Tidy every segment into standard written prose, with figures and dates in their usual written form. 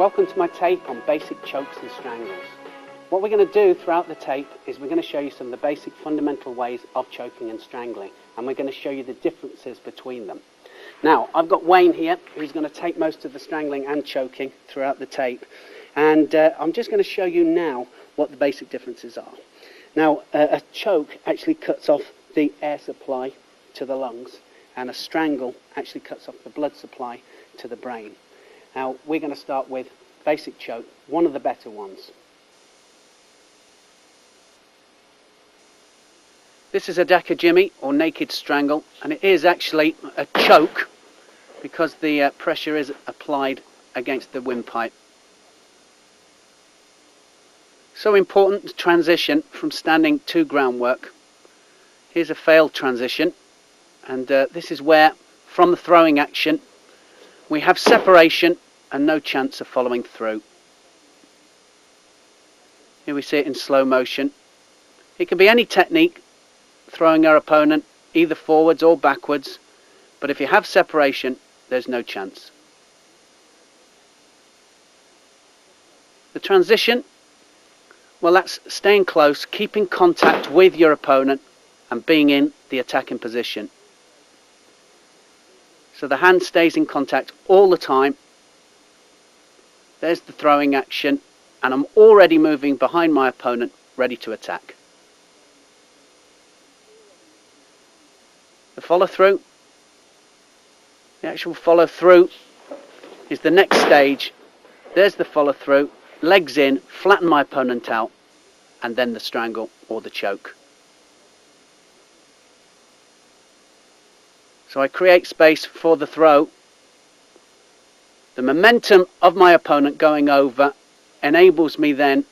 Welcome to my tape on basic chokes and strangles. What we're going to do throughout the tape is we're going to show you some of the basic fundamental ways of choking and strangling, and we're going to show you the differences between them. Now, I've got Wayne here, who's going to take most of the strangling and choking throughout the tape, and I'm just going to show you now what the basic differences are. Now, a choke actually cuts off the air supply to the lungs, and a strangle actually cuts off the blood supply to the brain. Now, we're going to start with basic choke, one of the better ones. This is a dakajimi, or naked strangle, and it is actually a choke because the pressure is applied against the windpipe. So important to transition from standing to groundwork. Here's a failed transition, and this is where, from the throwing action, we have separation and no chance of following through. Here we see it in slow motion. It can be any technique, throwing our opponent either forwards or backwards, but if you have separation, there's no chance. The transition, well, that's staying close, keeping contact with your opponent and being in the attacking position. So the hand stays in contact all the time. There's the throwing action, and I'm already moving behind my opponent, ready to attack. The follow through, the actual follow through is the next stage. There's the follow through, legs in, flatten my opponent out, and then the strangle or the choke. So I create space for the throw. The momentum of my opponent going over enables me then,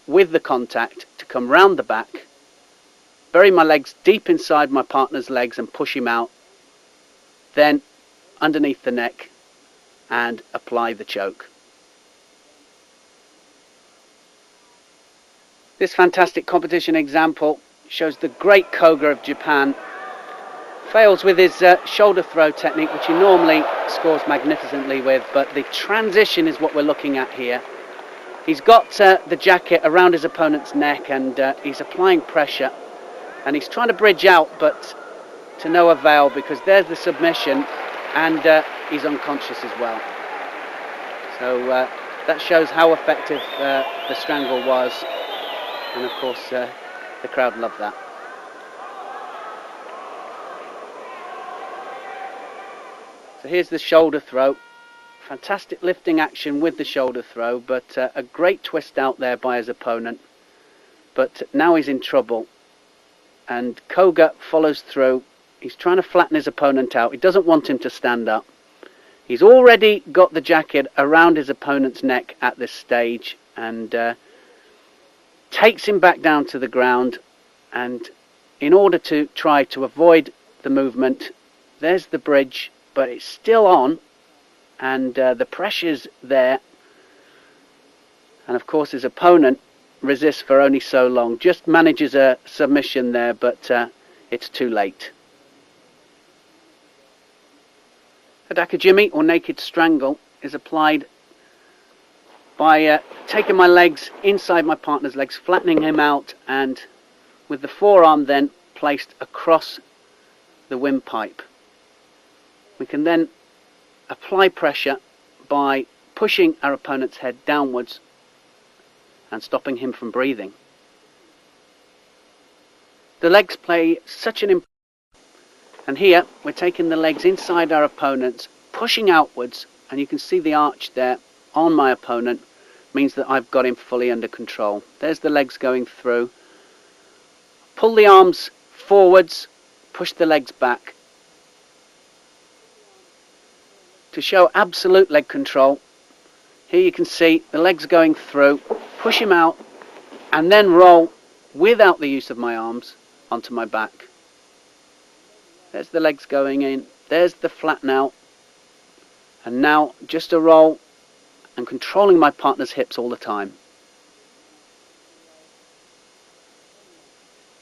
with the contact, to come round the back, bury my legs deep inside my partner's legs and push him out, then underneath the neck and apply the choke. This fantastic competition example shows the great Koga of Japan. Fails with his shoulder throw technique, which he normally scores magnificently with, but the transition is what we're looking at here. He's got the jacket around his opponent's neck, and he's applying pressure, and he's trying to bridge out, but to no avail, because there's the submission, and he's unconscious as well. So that shows how effective the strangle was, and of course the crowd loved that. So here's the shoulder throw. Fantastic lifting action with the shoulder throw, but a great twist out there by his opponent. But now he's in trouble, and Koga follows through. He's trying to flatten his opponent out. He doesn't want him to stand up. He's already got the jacket around his opponent's neck at this stage, and takes him back down to the ground. And in order to try to avoid the movement, there's the bridge, but it's still on, and the pressure's there, and of course his opponent resists for only so long, just manages a submission there, but it's too late. A dakajimi, or naked strangle, is applied by taking my legs inside my partner's legs, flattening him out, and with the forearm then placed across the windpipe. We can then apply pressure by pushing our opponent's head downwards and stopping him from breathing. The legs play such an important role, and here we're taking the legs inside our opponent's, pushing outwards, and you can see the arch there on my opponent means that I've got him fully under control. There's the legs going through. Pull the arms forwards, push the legs back. To show absolute leg control, here you can see the legs going through, push him out, and then roll without the use of my arms onto my back. There's the legs going in, there's the flatten out, and now just a roll and controlling my partner's hips all the time.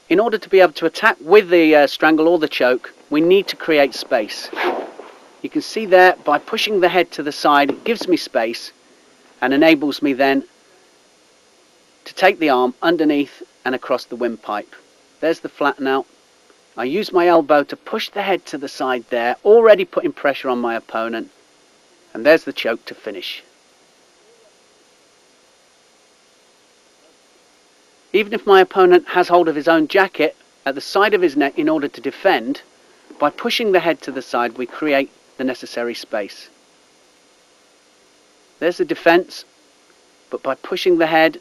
In order to be able to attack with the strangle or the choke, we need to create space. You can see there, by pushing the head to the side, it gives me space, and enables me then to take the arm underneath and across the windpipe. There's the flatten out. I use my elbow to push the head to the side there, already putting pressure on my opponent, and there's the choke to finish. Even if my opponent has hold of his own jacket at the side of his neck in order to defend, by pushing the head to the side we create the necessary space. There's the defense, but by pushing the head,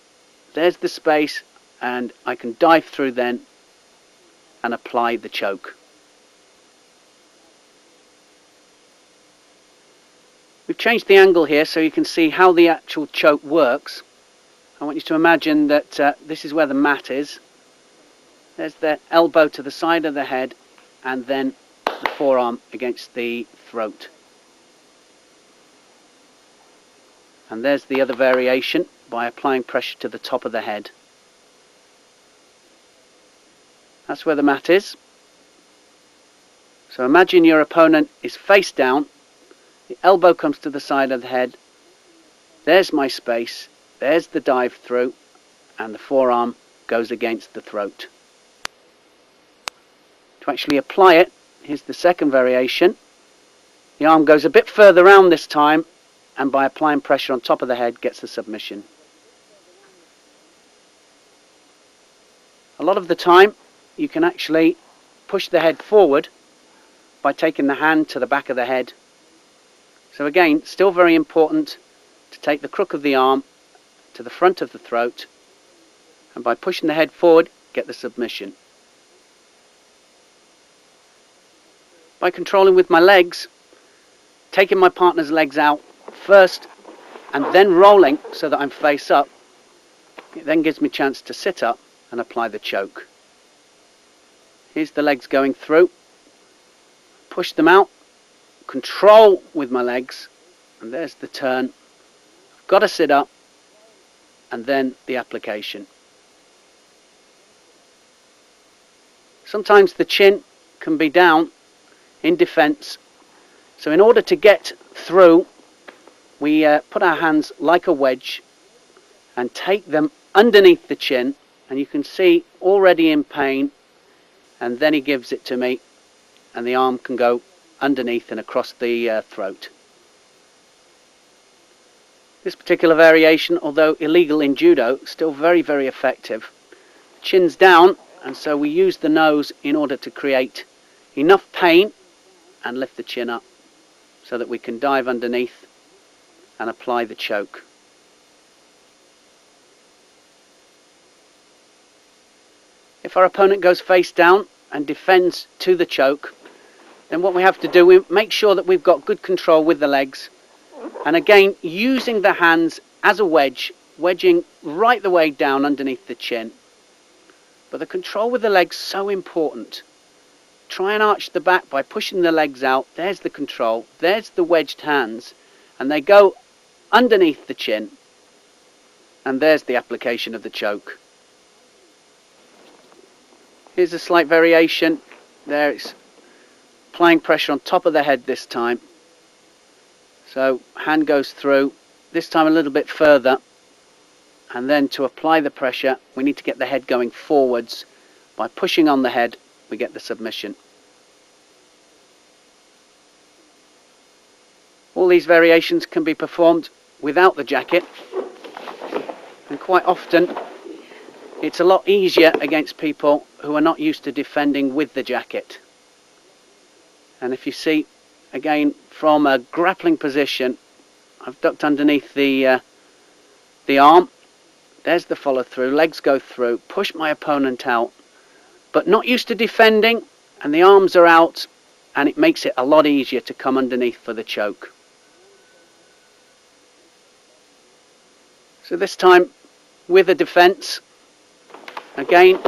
there's the space, and I can dive through then and apply the choke. We've changed the angle here so you can see how the actual choke works. I want you to imagine that this is where the mat is. There's the elbow to the side of the head, and then the forearm against the throat. And there's the other variation, by applying pressure to the top of the head. That's where the mat is. So imagine your opponent is face down, the elbow comes to the side of the head, there's my space, there's the dive through, and the forearm goes against the throat. To actually apply it, here's the second variation. The arm goes a bit further round this time, and by applying pressure on top of the head gets the submission. A lot of the time you can actually push the head forward by taking the hand to the back of the head. So again, still very important to take the crook of the arm to the front of the throat, and by pushing the head forward get the submission. By controlling with my legs, taking my partner's legs out first and then rolling so that I'm face up, it then gives me a chance to sit up and apply the choke. Here's the legs going through, push them out, control with my legs, and there's the turn. I've got to sit up, and then the application. Sometimes the chin can be down in defense, so in order to get through, we put our hands like a wedge and take them underneath the chin, and you can see already in pain, and then he gives it to me and the arm can go underneath and across the throat. This particular variation, although illegal in judo, still very, very effective. Chin's down, and so we use the nose in order to create enough pain and lift the chin up so that we can dive underneath and apply the choke. If our opponent goes face down and defends to the choke, then what we have to do, we make sure that we've got good control with the legs, and again using the hands as a wedge, wedging right the way down underneath the chin. But the control with the legs is so important. Try and arch the back by pushing the legs out. There's the control, there's the wedged hands, and they go underneath the chin, and there's the application of the choke. Here's a slight variation. There it's applying pressure on top of the head this time. So hand goes through, this time a little bit further, and then to apply the pressure we need to get the head going forwards. By pushing on the head we get the submission. All these variations can be performed without the jacket, and quite often it's a lot easier against people who are not used to defending with the jacket. And if you see, again, from a grappling position, I've ducked underneath the arm. There's the follow through, legs go through, push my opponent out, but not used to defending, and the arms are out, and it makes it a lot easier to come underneath for the choke. So this time with a defense, again,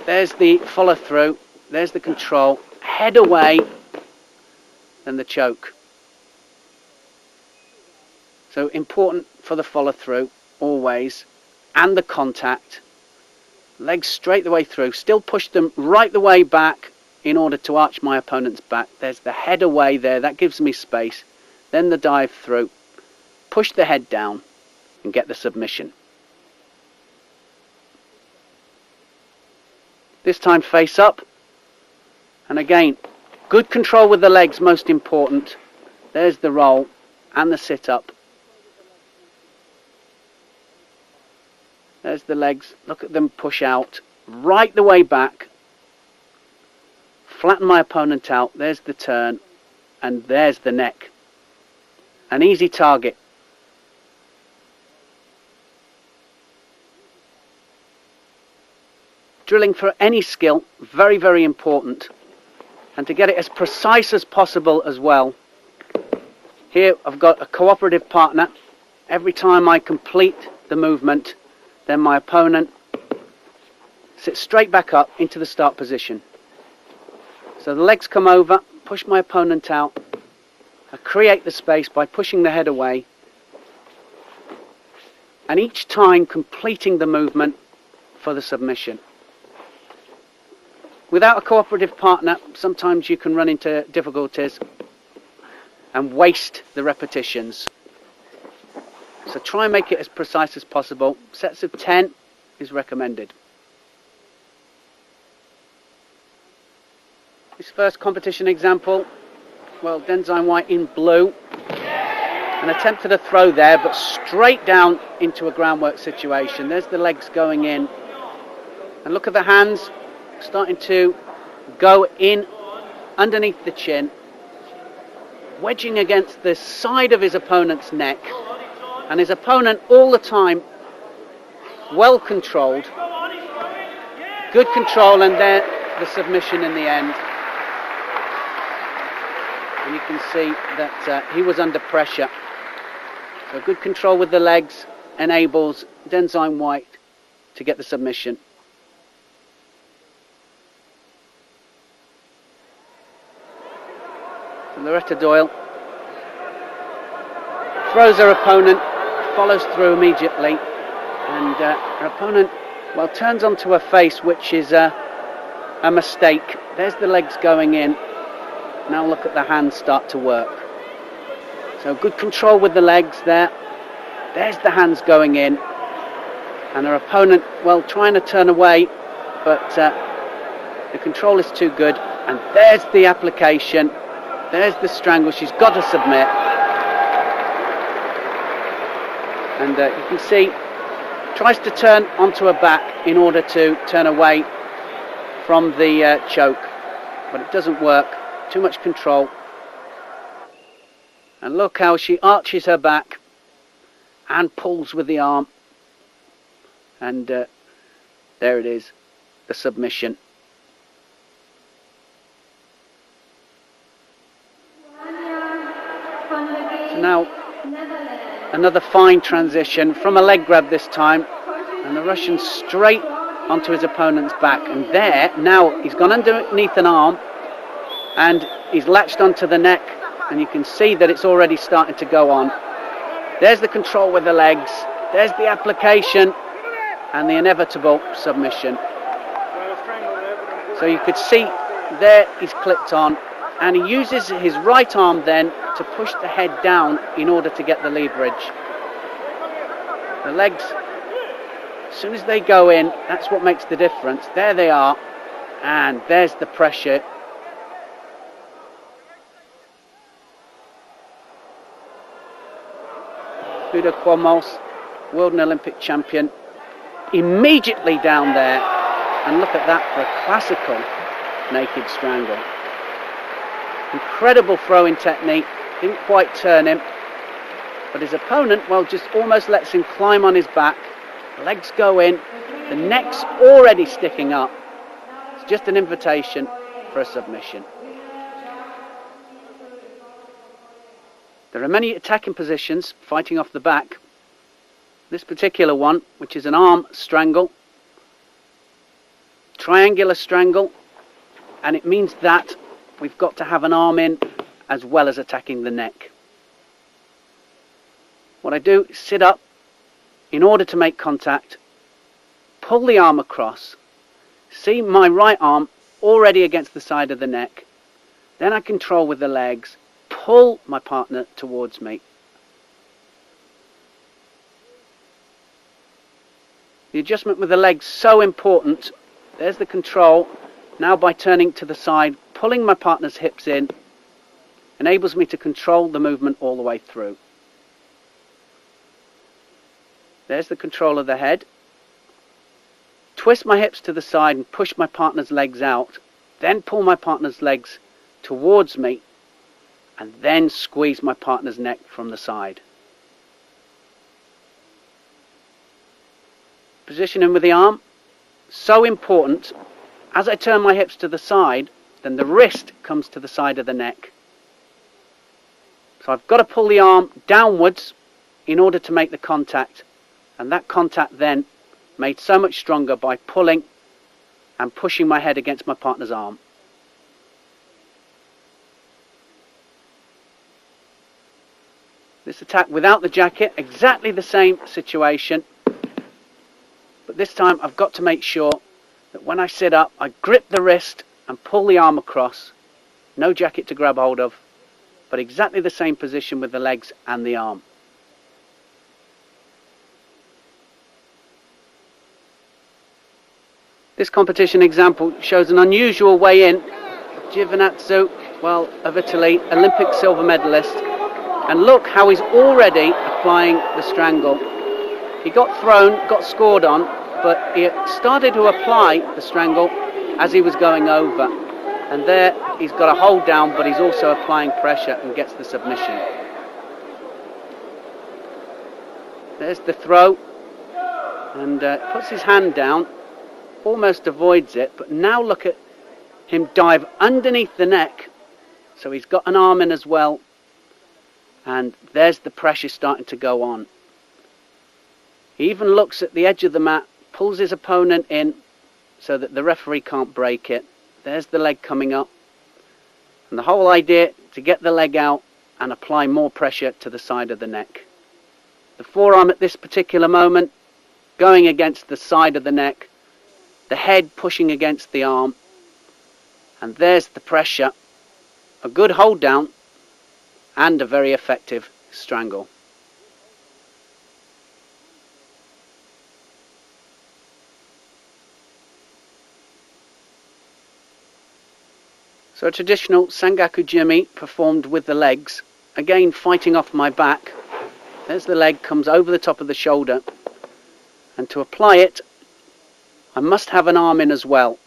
there's the follow through, there's the control, head away, then the choke. So important for the follow through always, and the contact. Legs straight the way through, still push them right the way back in order to arch my opponent's back. There's the head away there, that gives me space. Then the dive through, push the head down, and get the submission. This time face up, and again, good control with the legs, most important. There's the roll and the sit up. There's the legs, look at them push out, right the way back. Flatten my opponent out, there's the turn, and there's the neck. An easy target. Drilling for any skill, very, very important. And to get it as precise as possible as well. Here I've got a cooperative partner. Every time I complete the movement, then my opponent sits straight back up into the start position. So the legs come over, push my opponent out. I create the space by pushing the head away. And each time completing the movement for the submission. Without a cooperative partner, sometimes you can run into difficulties and waste the repetitions. So try and make it as precise as possible. Sets of 10 is recommended. This first competition example, well, Denzine White in blue, an attempt at a throw there, but straight down into a groundwork situation. There's the legs going in. And look at the hands starting to go in underneath the chin, wedging against the side of his opponent's neck, and his opponent all the time well controlled, good control, and there the submission in the end. And you can see that he was under pressure. So good control with the legs enables Denzine White to get the submission. Loretta Doyle throws her opponent, follows through immediately, and her opponent, well, turns onto her face, which is a mistake. There's the legs going in. Now look at the hands start to work. So good control with the legs there. There's the hands going in, and her opponent, well, trying to turn away, but the control is too good. And there's the application. There's the strangle. She's got to submit. And you can see, tries to turn onto her back in order to turn away from the choke. But it doesn't work. Too much control. And look how she arches her back and pulls with the arm. And there it is, the submission. Now, another fine transition from a leg grab this time, and the Russian straight onto his opponent's back. And there, now he's gone underneath an arm, and he's latched onto the neck, and you can see that it's already starting to go on. There's the control with the legs, there's the application, and the inevitable submission. So you could see there he's clipped on, and he uses his right arm then to push the head down in order to get the leverage. The legs, as soon as they go in, that's what makes the difference. There they are, and there's the pressure. Huda Quamos, world and Olympic champion, immediately down there, and look at that for a classical naked strangle. Incredible throwing technique, didn't quite turn him, but his opponent, well, just almost lets him climb on his back. Legs go in, the neck's already sticking up. It's just an invitation for a submission. There are many attacking positions, fighting off the back. This particular one, which is an arm strangle, triangular strangle, and it means that we've got to have an arm in as well as attacking the neck. What I do is sit up in order to make contact, pull the arm across, see my right arm already against the side of the neck, then I control with the legs, pull my partner towards me. The adjustment with the legs so important. There's the control. Now by turning to the side, pulling my partner's hips in, enables me to control the movement all the way through. There's the control of the head. Twist my hips to the side and push my partner's legs out. Then pull my partner's legs towards me and then squeeze my partner's neck from the side. Positioning with the arm, so important. As I turn my hips to the side, then the wrist comes to the side of the neck. So I've got to pull the arm downwards in order to make the contact, and that contact then made so much stronger by pulling and pushing my head against my partner's arm. This attack without the jacket, exactly the same situation, but this time I've got to make sure that when I sit up, I grip the wrist and pull the arm across. No jacket to grab hold of, but exactly the same position with the legs and the arm. This competition example shows an unusual way in. Giovinazzo, well, of Italy, Olympic silver medalist. And look how he's already applying the strangle. He got thrown, got scored on, but he started to apply the strangle as he was going over. And there he's got a hold down, but he's also applying pressure and gets the submission. There's the throw, and puts his hand down, almost avoids it, but now look at him dive underneath the neck. So he's got an arm in as well, and there's the pressure starting to go on. He even looks at the edge of the mat, pulls his opponent in so that the referee can't break it. There's the leg coming up, and the whole idea to get the leg out and apply more pressure to the side of the neck. The forearm at this particular moment going against the side of the neck, the head pushing against the arm, and there's the pressure. A good hold down and a very effective strangle. So a traditional Sangaku Jimi performed with the legs, again fighting off my back. There's the leg, comes over the top of the shoulder, and to apply it I must have an arm in as well.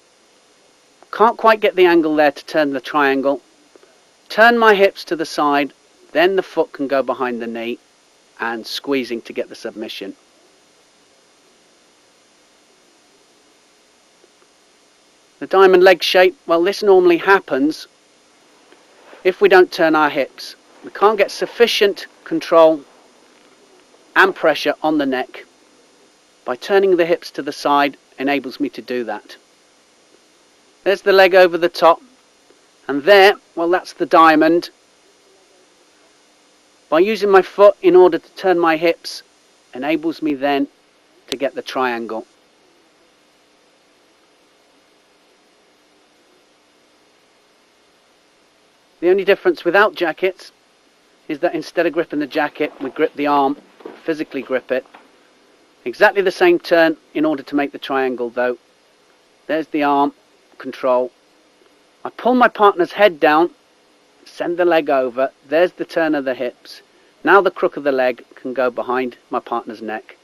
Can't quite get the angle there to turn the triangle. Turn my hips to the side, then the foot can go behind the knee, and squeezing to get the submission. The diamond leg shape, well, this normally happens if we don't turn our hips. We can't get sufficient control and pressure on the neck. By turning the hips to the side enables me to do that. There's the leg over the top, and there, well, that's the diamond. By using my foot in order to turn my hips enables me then to get the triangle. The only difference without jackets is that instead of gripping the jacket, we grip the arm, physically grip it. Exactly the same turn in order to make the triangle though. There's the arm, control. I pull my partner's head down, send the leg over. There's the turn of the hips. Now the crook of the leg can go behind my partner's neck.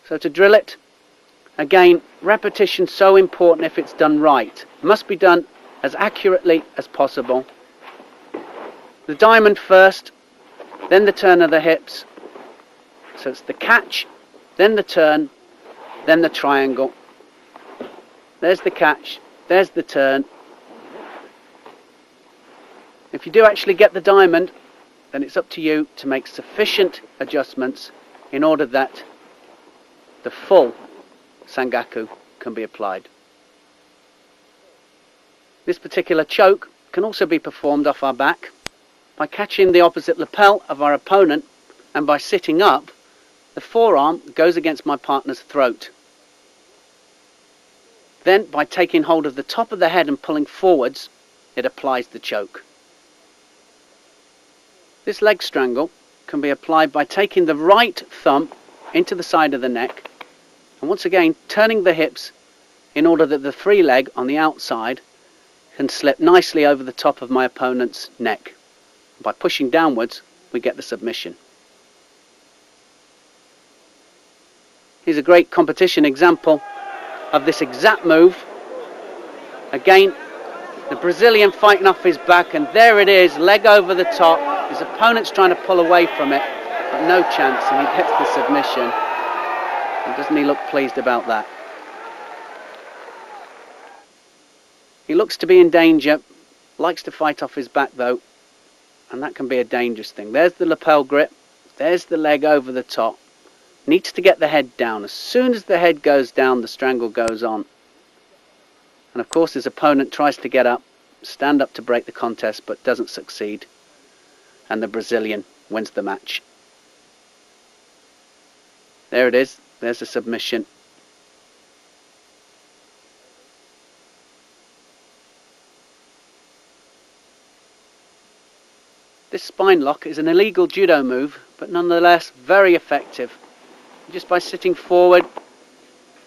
So to drill it, again, repetition so important if it's done right. It must be done as accurately as possible. The diamond first, then the turn of the hips. So it's the catch, then the turn, then the triangle. There's the catch, there's the turn. If you do actually get the diamond, then it's up to you to make sufficient adjustments in order that the full Sangaku can be applied. This particular choke can also be performed off our back by catching the opposite lapel of our opponent, and by sitting up, the forearm goes against my partner's throat. Then by taking hold of the top of the head and pulling forwards, it applies the choke. This leg strangle can be applied by taking the right thumb into the side of the neck and once again turning the hips in order that the free leg on the outside can slip nicely over the top of my opponent's neck. By pushing downwards, we get the submission. Here's a great competition example of this exact move. Again, the Brazilian fighting off his back, and there it is, leg over the top. His opponent's trying to pull away from it, but no chance, and he gets the submission. And doesn't he look pleased about that? He looks to be in danger, likes to fight off his back though, and that can be a dangerous thing. There's the lapel grip, there's the leg over the top. Needs to get the head down. As soon as the head goes down, the strangle goes on. And of course his opponent tries to get up, stand up to break the contest, but doesn't succeed. And the Brazilian wins the match. There it is, there's the submission. This spine lock is an illegal judo move, but nonetheless very effective. Just by sitting forward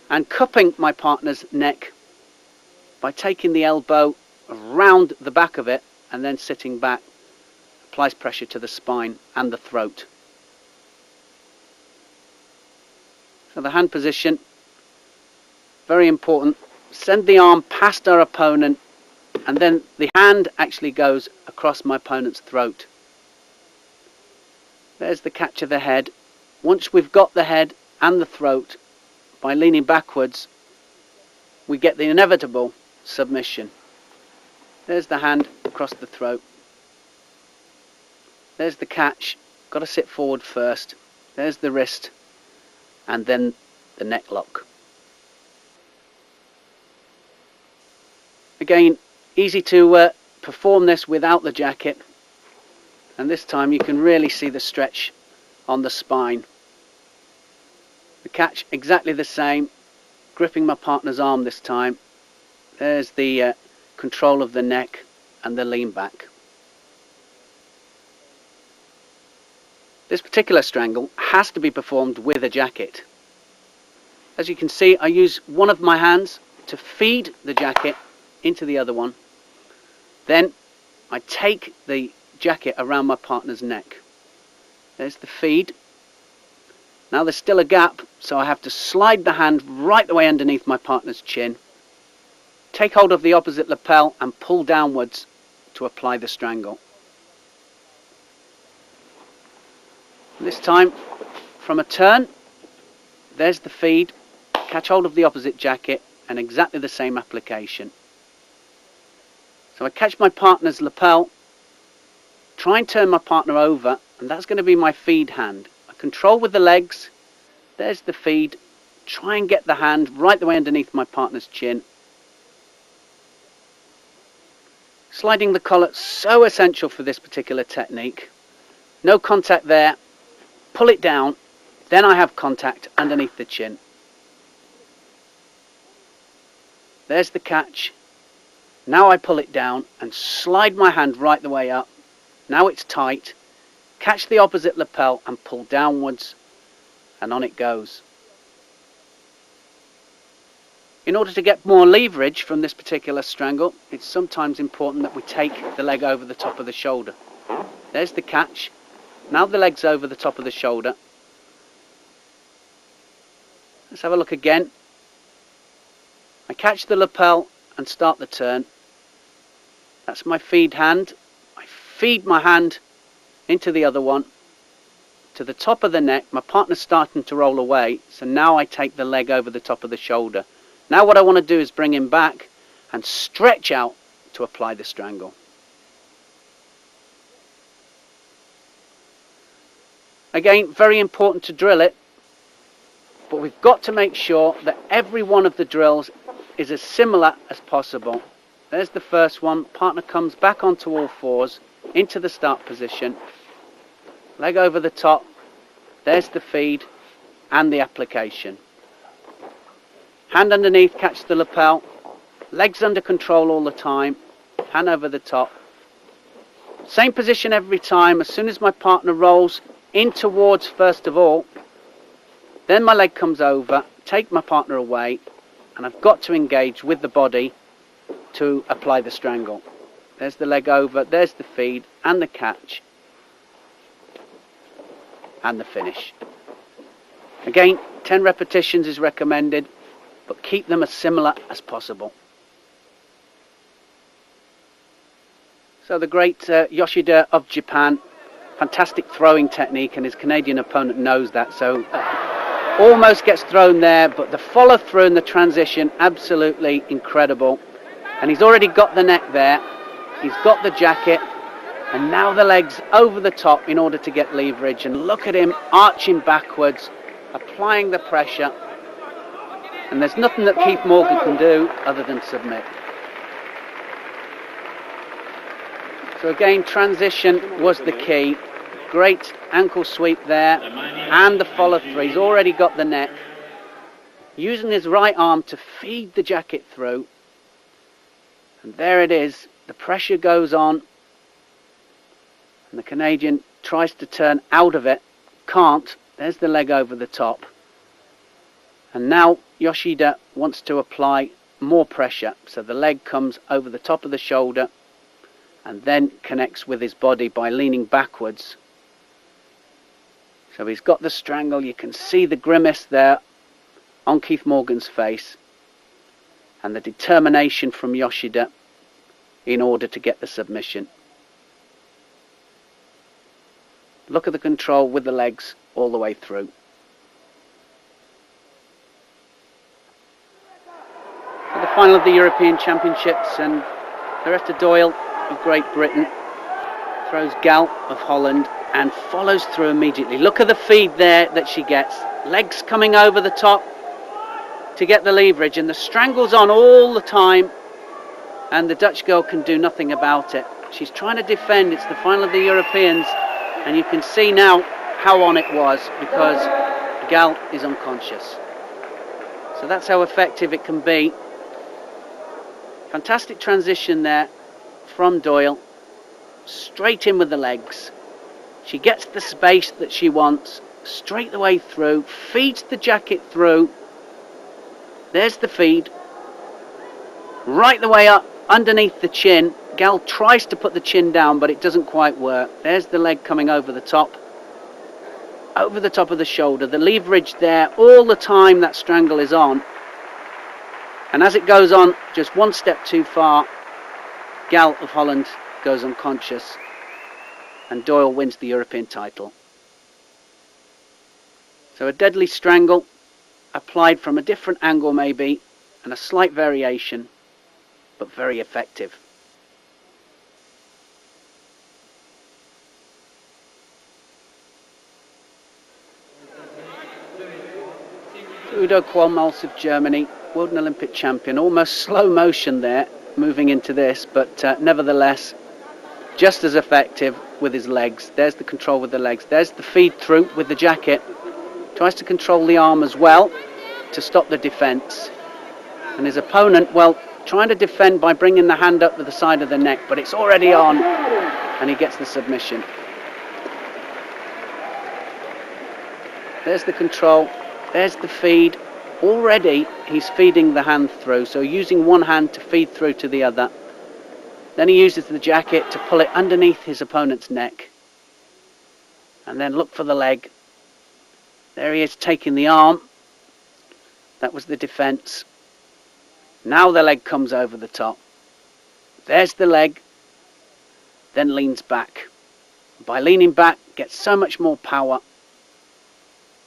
and cupping my partner's neck, by taking the elbow around the back of it and then sitting back, applies pressure to the spine and the throat. So the hand position, very important. Send the arm past our opponent and then the hand actually goes across my opponent's throat. There's the catch of the head. Once we've got the head and the throat, by leaning backwards, we get the inevitable submission. There's the hand across the throat. There's the catch. Got to sit forward first. There's the wrist. And then the neck lock. Again, easy to perform this without the jacket. And this time you can really see the stretch on the spine. The catch exactly the same, gripping my partner's arm this time. There's the control of the neck and the lean back. This particular strangle has to be performed with a jacket. As you can see, I use one of my hands to feed the jacket into the other one. Then I take the jacket around my partner's neck. There's the feed. Now there's still a gap, so I have to slide the hand right the way underneath my partner's chin, take hold of the opposite lapel and pull downwards to apply the strangle. This time, from a turn, there's the feed, catch hold of the opposite jacket and exactly the same application. So I catch my partner's lapel, try and turn my partner over, and that's going to be my feed hand. I control with the legs, there's the feed, try and get the hand right the way underneath my partner's chin. Sliding the collar, so essential for this particular technique. No contact there, pull it down, then I have contact underneath the chin. There's the catch. Now I pull it down and slide my hand right the way up. Now it's tight. Catch the opposite lapel and pull downwards, and on it goes. In order to get more leverage from this particular strangle, it's sometimes important that we take the leg over the top of the shoulder. There's the catch. Now the leg's over the top of the shoulder. Let's have a look again. I catch the lapel and start the turn. That's my feed hand. I feed my hand into the other one, to the top of the neck. My partner's starting to roll away, so now I take the leg over the top of the shoulder. Now what I want to do is bring him back and stretch out to apply the strangle. Again, very important to drill it, but we've got to make sure that every one of the drills is as similar as possible. There's the first one. Partner comes back onto all fours into the start position, leg over the top, there's the feed and the application. Hand underneath, catch the lapel, legs under control all the time, hand over the top. Same position every time. As soon as my partner rolls, in towards first of all, then my leg comes over, take my partner away, and I've got to engage with the body to apply the strangle. There's the leg over, there's the feed and the catch and the finish. Again, 10 repetitions is recommended, but keep them as similar as possible. So the great Yoshida of Japan, fantastic throwing technique, and his Canadian opponent knows that, so almost gets thrown there, but the follow through and the transition, absolutely incredible. And he's already got the neck there, he's got the jacket, and now the legs over the top in order to get leverage. And look at him arching backwards, applying the pressure, and there's nothing that Keith Morgan can do other than submit. So again, transition was the key. Great ankle sweep there, and the follow through. He's already got the neck, using his right arm to feed the jacket through, and there it is. The pressure goes on, and the Canadian tries to turn out of it, can't. There's the leg over the top, and now Yoshida wants to apply more pressure, so the leg comes over the top of the shoulder and then connects with his body by leaning backwards. So he's got the strangle. You can see the grimace there on Keith Morgan's face, and the determination from Yoshida in order to get the submission. Look at the control with the legs all the way through. So the final of the European Championships, and Loretta Doyle of Great Britain throws Gal of Holland and follows through immediately. Look at the feed there that she gets. Legs coming over the top to get the leverage, and the strangle's on all the time, and the Dutch girl can do nothing about it. She's trying to defend. It's the final of the Europeans, and you can see now how on it was, because Gal is unconscious. So that's how effective it can be. Fantastic transition there from Doyle, straight in with the legs. She gets the space that she wants, straight the way through, feeds the jacket through. There's the feed, right the way up underneath the chin. Gal tries to put the chin down, but it doesn't quite work. There's the leg coming over the top of the shoulder. The leverage there all the time that strangle is on. And as it goes on just one step too far, Gal of Holland goes unconscious, and Doyle wins the European title. So a deadly strangle applied from a different angle maybe, and a slight variation, but very effective. Udo Qualmals of Germany, world and Olympic champion, almost slow motion there, moving into this, but nevertheless just as effective with his legs. There's the control with the legs, there's the feed through with the jacket. Tries to control the arm as well to stop the defence, and his opponent, well, trying to defend by bringing the hand up to the side of the neck, but it's already on, and he gets the submission. There's the control, there's the feed. Already he's feeding the hand through, so using one hand to feed through to the other. Then he uses the jacket to pull it underneath his opponent's neck, and then look for the leg. There he is taking the arm. That was the defence. Now the leg comes over the top. There's the leg, then leans back. By leaning back, gets so much more power,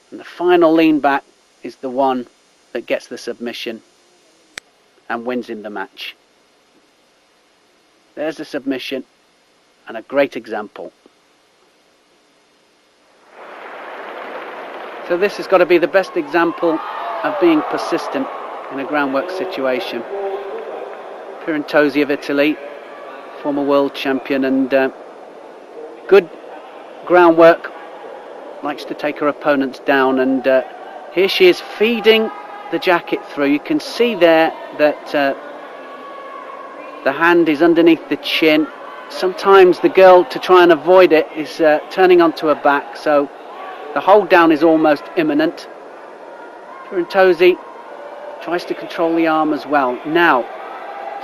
and the final lean back is the one that gets the submission and wins him the match. There's the submission, and a great example. So this has got to be the best example of being persistent in a groundwork situation. Pirantosi of Italy, former world champion, and good groundwork, likes to take her opponents down, and here she is feeding the jacket through. You can see there that the hand is underneath the chin, sometimes the girl, to try and avoid it, is turning onto her back, so the hold down is almost imminent. Furantosi tries to control the arm as well. Now,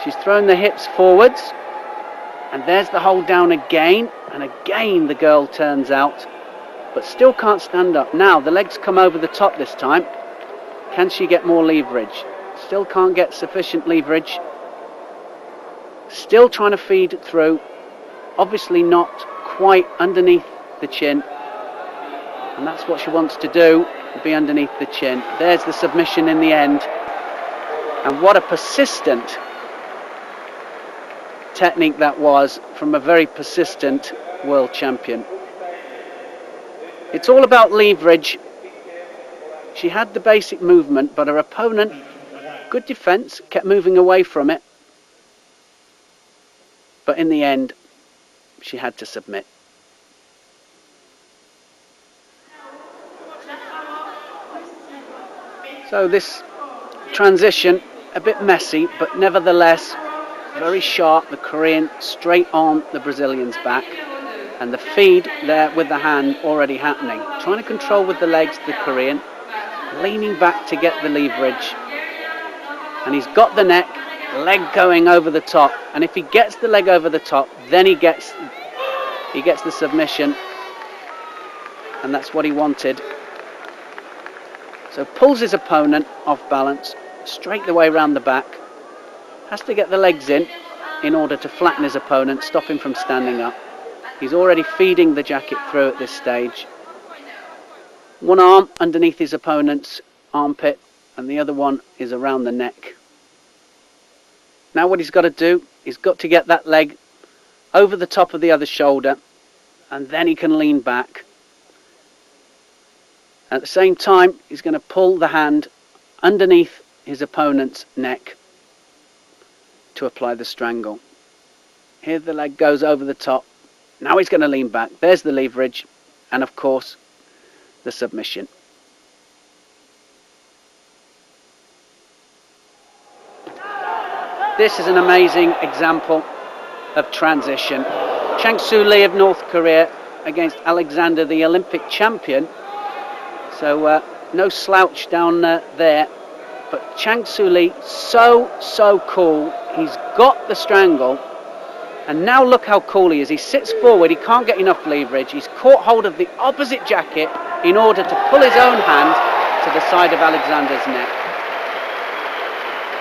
she's thrown the hips forwards, and there's the hold down again, and again the girl turns out, but still can't stand up. Now, the legs come over the top this time. Can she get more leverage? Still can't get sufficient leverage. Still trying to feed it through. Obviously not quite underneath the chin. And that's what she wants to do, be underneath the chin. There's the submission in the end. And what a persistent technique that was from a very persistent world champion. It's all about leverage. She had the basic movement, but her opponent, good defense, kept moving away from it. But in the end, she had to submit. So this transition, a bit messy, but nevertheless very sharp. The Korean straight on the Brazilian's back, and the feed there with the hand already happening. Trying to control with the legs, the Korean, leaning back to get the leverage. And he's got the neck, leg going over the top, and if he gets the leg over the top, then he gets the submission, and that's what he wanted. So pulls his opponent off balance, straight the way around the back, has to get the legs in order to flatten his opponent, stop him from standing up. He's already feeding the jacket through at this stage. One arm underneath his opponent's armpit, and the other one is around the neck. Now what he's got to do, he's got to get that leg over the top of the other shoulder, and then he can lean back. At the same time, he's going to pull the hand underneath his opponent's neck to apply the strangle. Here the leg goes over the top. Now he's going to lean back. There's the leverage, and of course the submission. This is an amazing example of transition. Chang-Soo Lee of North Korea against Alexander, the Olympic champion. So no slouch down there. But Chang-Soo Lee, so cool. He's got the strangle. And now look how cool he is. He sits forward, he can't get enough leverage. He's caught hold of the opposite jacket in order to pull his own hand to the side of Alexander's neck.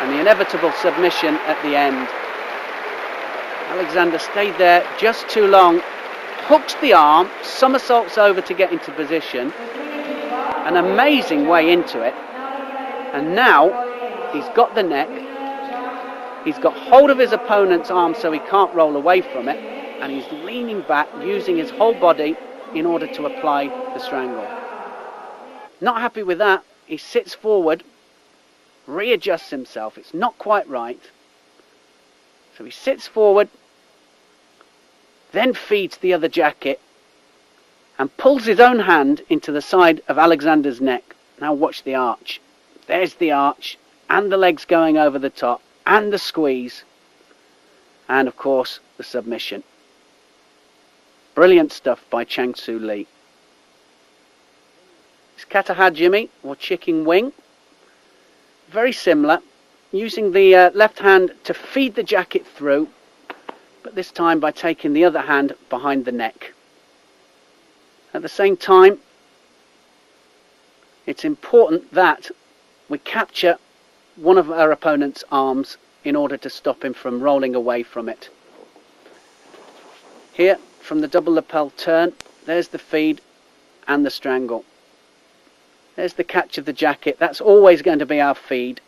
And the inevitable submission at the end. Alexander stayed there just too long, hooks the arm, somersaults over to get into position. An amazing way into it. And now he's got the neck. He's got hold of his opponent's arm so he can't roll away from it. And he's leaning back, using his whole body in order to apply the strangle. Not happy with that, he sits forward, readjusts himself. It's not quite right. So he sits forward, then feeds the other jacket and pulls his own hand into the side of Alexander's neck. Now watch the arch. There's the arch, and the legs going over the top, and the squeeze, and of course the submission. Brilliant stuff by Chang-Soo Lee. It's kata hajime, or chicken wing. Very similar, using the left hand to feed the jacket through, but this time by taking the other hand behind the neck. At the same time, it's important that we capture one of our opponent's arms in order to stop him from rolling away from it. Here, from the double lapel turn, there's the feed and the strangle. There's the catch of the jacket. That's always going to be our feed.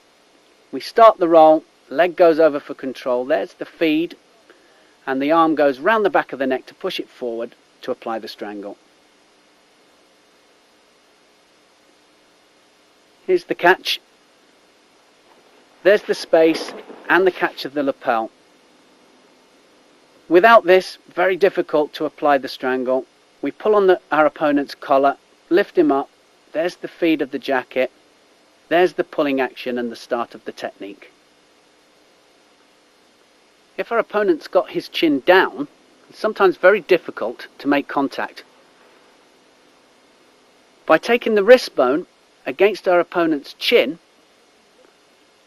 We start the roll, leg goes over for control. There's the feed, and the arm goes round the back of the neck to push it forward to apply the strangle. Here's the catch. There's the space and the catch of the lapel. Without this, very difficult to apply the strangle. We pull on our opponent's collar, lift him up. There's the feed of the jacket. There's the pulling action and the start of the technique. If our opponent's got his chin down, It's sometimes very difficult to make contact. By taking the wrist bone against our opponent's chin,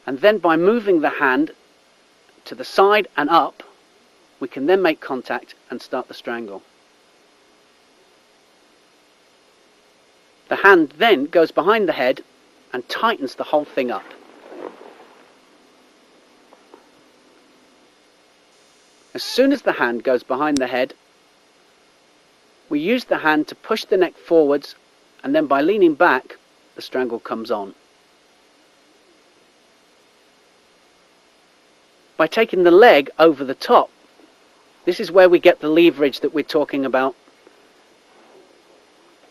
and then by moving the hand to the side and up, we can then make contact and start the strangle. The hand then goes behind the head and tightens the whole thing up. As soon as the hand goes behind the head, we use the hand to push the neck forwards, and then by leaning back, the strangle comes on. By taking the leg over the top, this is where we get the leverage that we're talking about,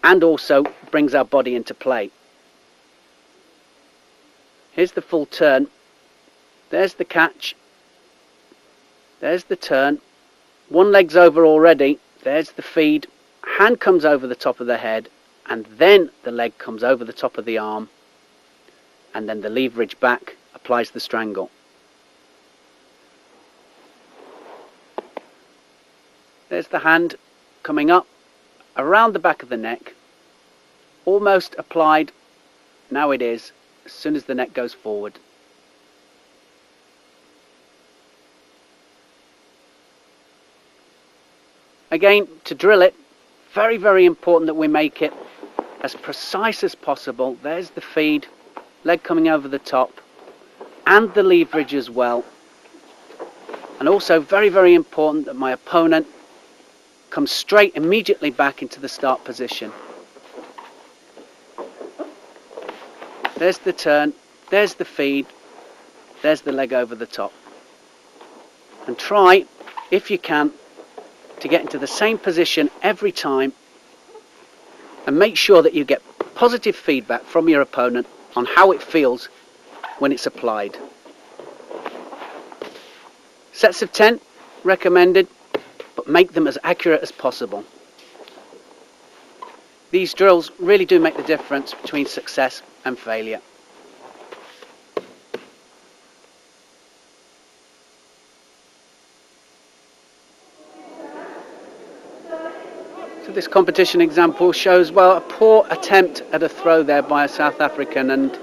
and also brings our body into play. Here's the full turn. There's the catch. There's the turn. One leg's over already. There's the feed. Hand comes over the top of the head, and then the leg comes over the top of the arm, and then the leverage back applies the strangle. There's the hand coming up around the back of the neck, almost applied. Now it is, as soon as the neck goes forward. Again, to drill it, very, very important that we make it as precise as possible. There's the feed, leg coming over the top, and the leverage as well. And also very, very important that my opponent comes straight immediately back into the start position. There's the turn, there's the feed, there's the leg over the top. And try, if you can, to get into the same position every time, and make sure that you get positive feedback from your opponent on how it feels when it's applied. Sets of 10 recommended, but make them as accurate as possible. These drills really do make the difference between success and failure. So this competition example shows, well, a poor attempt at a throw there by a South African and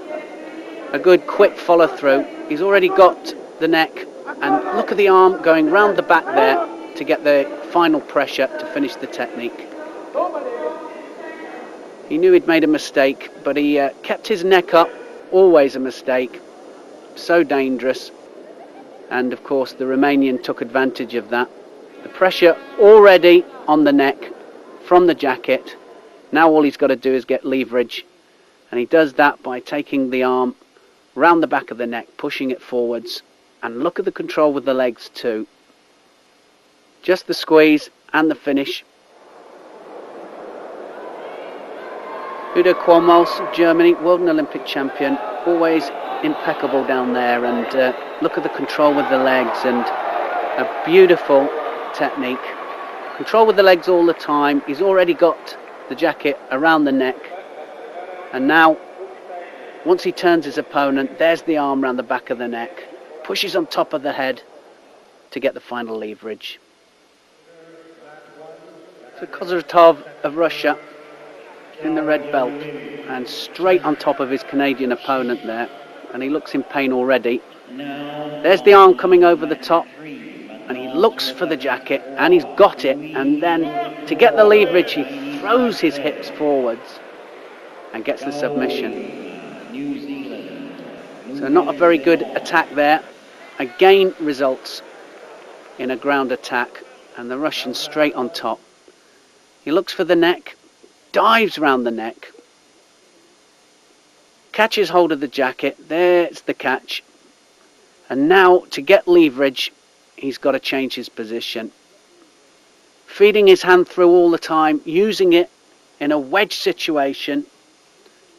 a good quick follow through. He's already got the neck, and look at the arm going round the back there to get the final pressure to finish the technique. He knew he'd made a mistake, but he kept his neck up, always a mistake, so dangerous. And of course the Romanian took advantage of that. The pressure already on the neck from the jacket. Now all he's got to do is get leverage, and he does that by taking the arm round the back of the neck, pushing it forwards, and look at the control with the legs too. Just the squeeze and the finish. Udo Qualmos, Germany, world and Olympic champion, always impeccable down there, and look at the control with the legs, and a beautiful technique. Control with the legs all the time. He's already got the jacket around the neck, and now once he turns his opponent, there's the arm around the back of the neck, pushes on top of the head to get the final leverage. So Kozratov of Russia in the red belt, and straight on top of his Canadian opponent there, and he looks in pain already. There's the arm coming over the top, and he looks for the jacket, and he's got it, and then to get the leverage he throws his hips forwards and gets the submission. So not a very good attack there. Again results in a ground attack, and the Russian straight on top. He looks for the neck, dives round the neck, catches hold of the jacket, there's the catch, and now to get leverage he's got to change his position. Feeding his hand through all the time, using it in a wedge situation,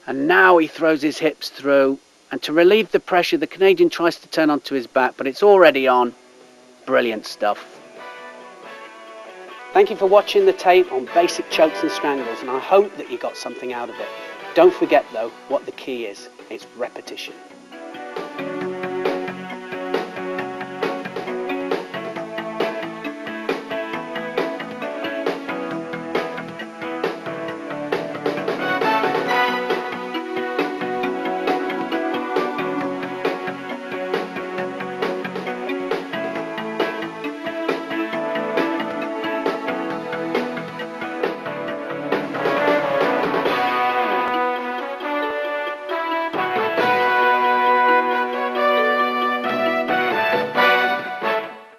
and now he throws his hips through, and to relieve the pressure the Canadian tries to turn onto his back, but it's already on. Brilliant stuff. Thank you for watching the tape on basic chokes and strangles, and I hope that you got something out of it. Don't forget though what the key is. It's repetition.